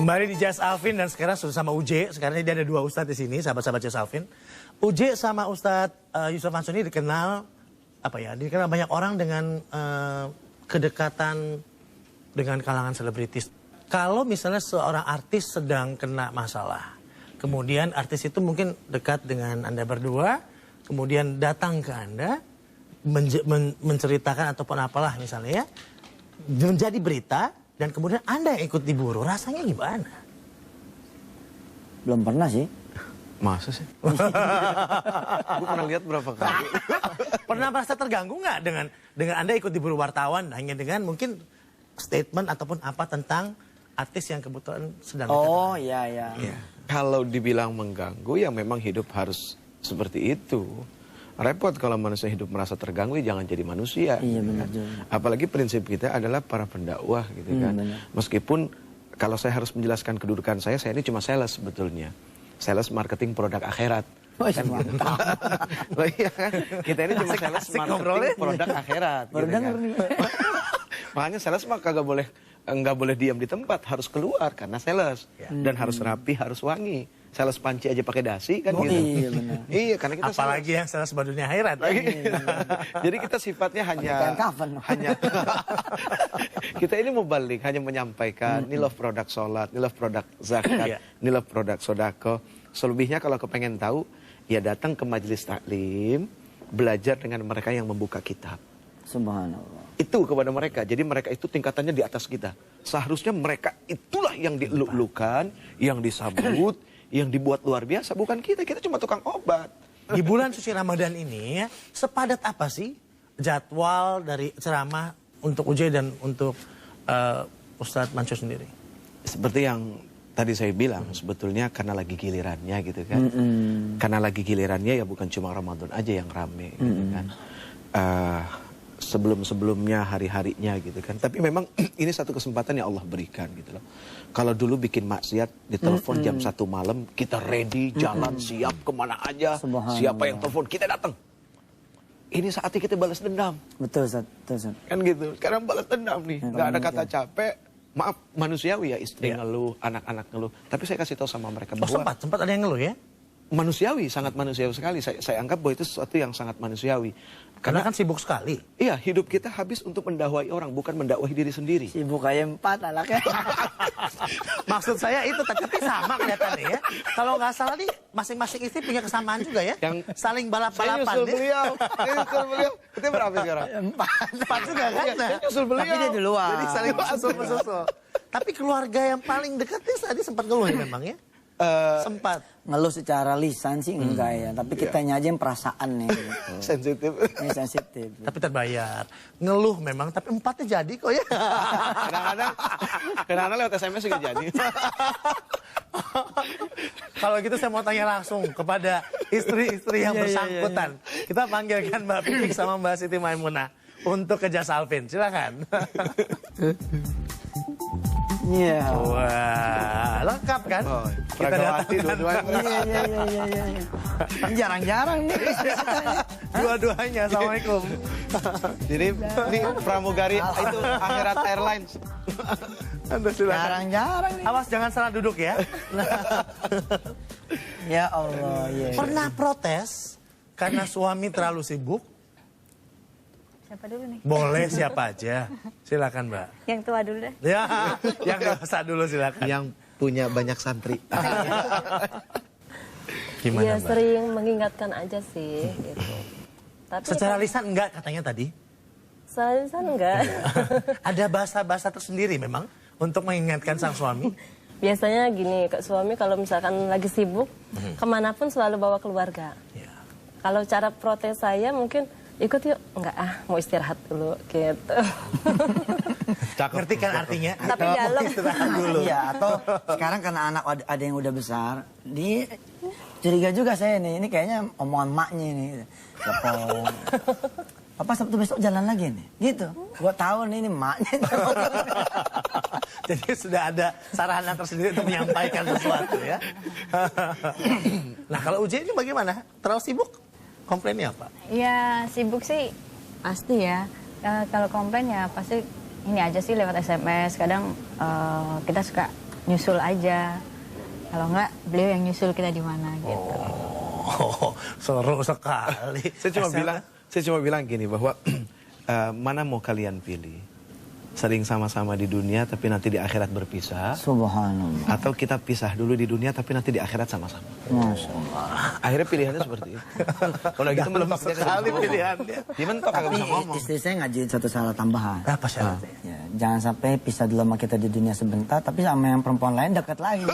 Kembali di Jazz Alvin dan sekarang sudah sama UJ. Sekarang ini ada dua ustadz di sini, sahabat-sahabat Jazz Alvin. UJ sama Ustadz Yusuf Mansur ini dikenal dikenal banyak orang dengan kedekatan dengan kalangan selebritis. Kalau misalnya seorang artis sedang kena masalah, kemudian artis itu mungkin dekat dengan Anda berdua, kemudian datang ke Anda, menceritakan ataupun apalah misalnya ya, menjadi berita, dan kemudian Anda yang ikut diburu, rasanya gimana? Belum pernah sih. Masa sih? Gue pernah lihat berapa kali. Pernah merasa terganggu nggak dengan Anda ikut diburu wartawan hanya dengan mungkin statement ataupun apa tentang artis yang kebetulan sedang Oh iya iya. Ya. Kalau dibilang mengganggu ya memang hidup harus seperti itu. Repot kalau manusia hidup merasa terganggu, jangan jadi manusia. Iya benar juga. Apalagi prinsip kita adalah para pendakwah gitu kan. Benar. Meskipun kalau saya harus menjelaskan kedudukan saya ini cuma sales sebetulnya. Sales marketing produk akhirat. Oh, Kan gitu. Loh, iya kan? Kita ini cuma sales marketing produk akhirat. Baru gitu denger kan. nih. Makanya sales mah nggak boleh diam di tempat, harus keluar karena sales. Dan harus rapi, harus wangi. Sales panci aja pakai dasi kan gitu. Iya benar. Iya, karena kita apalagi yang sales dunia akhirat. Jadi kita sifatnya hanya kita ini mau balik, hanya menyampaikan ini love produk sholat, ini love produk zakat, ini love produk sodako. Selebihnya kalau kepengen tahu, ya datang ke majelis taklim, belajar dengan mereka yang membuka kitab. Subhanallah. Itu kepada mereka. Jadi mereka itu tingkatannya di atas kita. Seharusnya mereka itulah yang dieluk-elukan, yang disambut, yang dibuat luar biasa. Bukan kita, kita cuma tukang obat. Di bulan suci Ramadan ini ya, sepadat apa sih jadwal dari ceramah untuk UJ dan untuk Ustadz Mansur sendiri? Seperti yang Tadi saya bilang sebetulnya karena lagi gilirannya gitu kan. Karena lagi gilirannya ya bukan cuma Ramadan aja yang rame gitu kan. Sebelum-sebelumnya hari-harinya gitu kan. Tapi memang ini satu kesempatan yang Allah berikan gitu loh. Kalau dulu bikin maksiat ditelepon jam 1 malam, kita ready, jalan siap kemana aja. Siapa yang telepon, kita datang. Ini saatnya kita balas dendam. Betul Ustaz, betul Ustaz. Kan gitu. Sekarang balas dendam nih. Gak ada kata capek. Maaf, manusiawi ya, istri ngeluh, anak-anak ngeluh. Tapi saya kasih tahu sama mereka bahwa sempat ada yang ngeluh ya? Manusiawi, sangat manusiawi sekali. Saya anggap bahwa itu sesuatu yang sangat manusiawi. Karena kan sibuk sekali. Iya, hidup kita habis untuk mendakwai orang, bukan mendakwahi diri sendiri. Sibuk kayak 4 anaknya. Maksud saya itu, tapi sama kelihatannya ya. Kalau nggak salah nih, masing-masing istri punya kesamaan juga ya. Yang saling balap-balapan. Saya nyusul beliau. Itu berapa sekarang? 4 juga kan? Saya nyusul beliau. Tapi dia duluan. Jadi saling susul. Tapi keluarga yang paling dekat nih tadi sempat ngeluh ya memang ya? Sempat. Ngeluh secara lisan sih enggak ya, tapi kitanya aja yang perasaan nih. Sensitif. Ini sensitif. Tapi terbayar. Ngeluh memang, tapi 4-nya jadi kok ya. Kadang-kadang lewat SMS juga jadi. Kalau gitu saya mau tanya langsung kepada istri-istri yang bersangkutan. Kita panggilkan Mbak Pipik sama Mbak Siti Maimunah untuk ke Jazz Alvin. Silakan. Iya. Wah, lengkap kan? Oh, kita datangkan dua-duanya. Iya. Jarang-jarang nih. Dua-duanya. Assalamualaikum. Jadi ini pramugari itu Akhirat Airlines. Anda silakan. Jarang-jarang nih. Awas jangan salah duduk ya. Ya Allah, iya. Pernah protes karena suami terlalu sibuk? Siapa dulu nih? Boleh siapa aja. Silakan Mbak. Yang tua dulu deh. Ya, yang dewasa dulu silakan. Yang punya banyak santri. Gimana Ya Mbak? sering mengingatkan aja sih gitu. Tapi Secara lisan enggak katanya tadi? secara lisan enggak. Ada bahasa-bahasa tersendiri memang untuk mengingatkan sang suami? Biasanya gini, ke suami kalau misalkan lagi sibuk, kemanapun selalu bawa keluarga. Ya. Kalau cara protes saya mungkin ikut yuk, enggak mau istirahat dulu gitu. Ngerti kan artinya? Tapi dalam. Istirahat dulu. Iya, atau sekarang karena anak ada yang udah besar, curiga juga saya nih, ini kayaknya omongan maknya nih. Telepon. Papa Sabtu besok jalan lagi nih, gitu. Gua tahu nih ini maknya. Jadi sudah ada sarana tersendiri untuk menyampaikan sesuatu ya. Nah kalau ujian ini bagaimana? Terlalu sibuk? Komplainnya apa? Ya sibuk sih pasti ya. Kalau komplain ya pasti ini aja sih lewat SMS. Kadang kita suka nyusul aja. Kalau enggak, beliau yang nyusul kita di mana gitu. Oh, seru sekali. Saya cuma bilang gini bahwa mana mau kalian pilih? Sering sama-sama di dunia tapi nanti di akhirat berpisah, Subhanallah. atau kita pisah dulu di dunia tapi nanti di akhirat sama-sama. Masya Allah. Akhirnya pilihannya seperti itu. Kalau gitu mentok dia sekali pilihannya. Dia mentok kagak Tapi bisa ngomong. istri saya ngajuin satu syarat tambahan. Apa syaratnya? Ya, jangan sampai pisah dulu sama kita di dunia sebentar, tapi sama yang perempuan lain dekat lagi.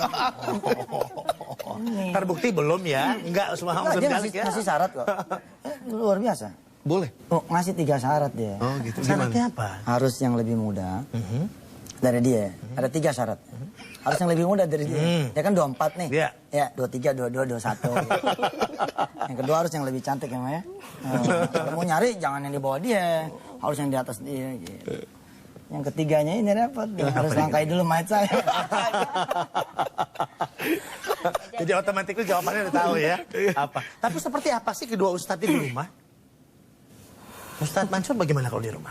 Ini. Terbukti belum ya? Enggak, semua Enggak, dia sekali ngasih, ya. ngasih syarat kok. Luar biasa. Boleh. Oh, ngasih 3 syarat dia. Oh gitu. Syaratnya Gimana? apa? Harus yang lebih muda dari dia. Ada 3 syarat. Harus yang lebih muda dari dia. Dia kan 24 nih. Iya. Ya, 23, 22, 21. Yang kedua harus yang lebih cantik ya, Maya. Kalau mau nyari jangan yang di bawah dia. Harus yang di atas dia. Gitu. Yang ketiganya ini repot. Dia harus langkai dulu mayat saya. Jadi otomatis jawabannya udah tahu ya. Apa? Tapi seperti apa sih kedua ustadz di rumah? Ustadz Mansur bagaimana kalau di rumah?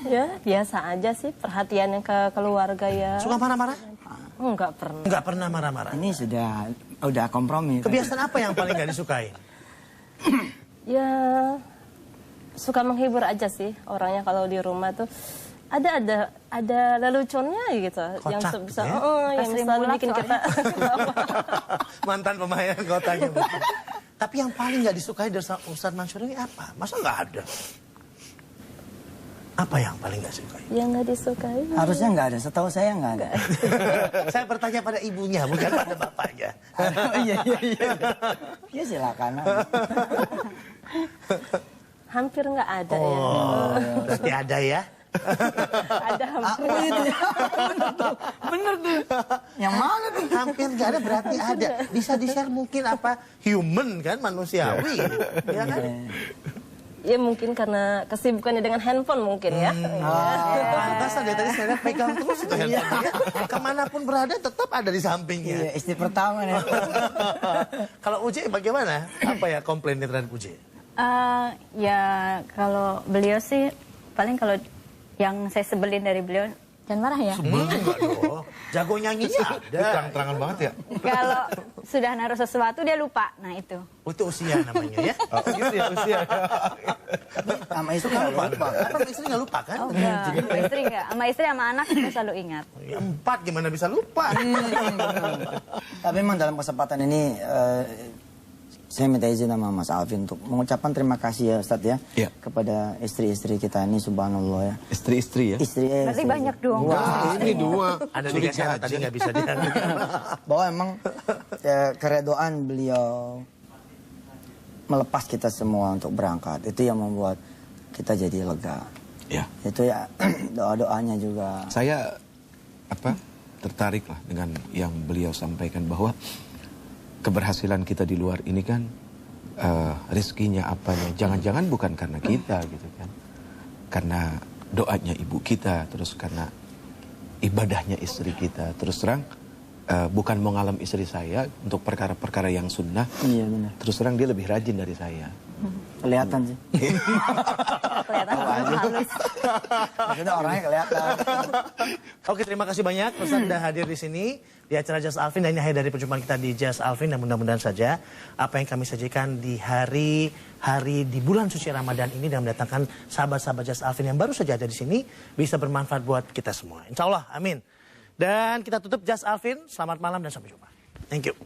Ya biasa aja sih, perhatian yang ke keluarga ya. Suka marah-marah? Enggak pernah. Enggak pernah marah-marah. Ini udah kompromi. Kebiasaan apa yang paling nggak disukai? Ya suka menghibur aja sih orangnya kalau di rumah tuh. Ada leluconnya gitu. Yang Kocak bisa ya? yang Sering selalu mulak bikin kita Mantan pemain kotanya. Tapi yang paling nggak disukai dari Ustadz Mansur ini apa? Masa nggak ada? Apa yang paling nggak disukai? yang nggak disukai. Harusnya nggak ada. Setahu saya nggak ada. Saya bertanya pada ibunya, bukan pada bapaknya. Iya. Ya silakan. Hampir nggak ada ya. Oh, berarti ada ya? Ada hampir. Oh itu ya. Bener tuh. Yang mana tuh? Hampir nggak ada berarti ada. Bisa di-share mungkin apa human kan, manusiawi. Ya kan? Ya mungkin karena kesibukannya dengan handphone mungkin ya. Pantasan dari tadi saya lihat pegang terus itu handphonenya. Kemanapun berada tetap ada di Iya, sampingnya. istri pertama nih. Kalau Uje bagaimana? Apa ya komplainnya terhadap Uje? Ya kalau beliau sih paling kalau yang saya sebelin dari beliau, jangan marah ya. Enggak dong. Jago nyanyinya ada. Terang-terangan banget ya. Kalau sudah naruh sesuatu dia lupa. Nah itu. Oh, itu usia namanya ya. Oh, gitu ya usia. Sama istri nggak lupa. Apa istri nggak lupa kan? Oh enggak, sama istri enggak. Sama istri sama anak kita selalu ingat. Ya, 4 gimana bisa lupa? Tapi memang dalam kesempatan ini saya minta izin sama Mas Alvin untuk mengucapkan terima kasih ya Ustadz ya, Iya. kepada istri-istri kita ini subhanallah ya. Istri-istri ya. Istri Berarti banyak dong. Ini 2. Ada 3 syarat tadi nggak bisa dia. Bahwa emang keredoan beliau melepas kita semua untuk berangkat. Itu yang membuat kita jadi lega. Ya. Itu ya doa-doanya juga. Saya tertarik lah dengan yang beliau sampaikan bahwa keberhasilan kita di luar ini kan rezekinya apanya. Jangan-jangan bukan karena kita gitu kan. Karena doanya ibu kita, terus karena ibadahnya istri kita. Terus terang bukan mau ngalam istri saya untuk perkara-perkara yang sunnah. Iya benar. Terus terang dia lebih rajin dari saya. Kelihatan sih. Kelihatan halus. Maksudnya orangnya kelihatan. Oke, terima kasih banyak Ustaz sudah hadir di sini di acara Just Alvin, dan ini akhir dari perjumpaan kita di Just Alvin, dan mudah-mudahan saja apa yang kami sajikan di hari di bulan suci Ramadan ini dan mendatangkan sahabat-sahabat Just Alvin yang baru saja ada di sini bisa bermanfaat buat kita semua. Insya Allah, amin. Dan kita tutup Just Alvin. Selamat malam dan sampai jumpa. Thank you.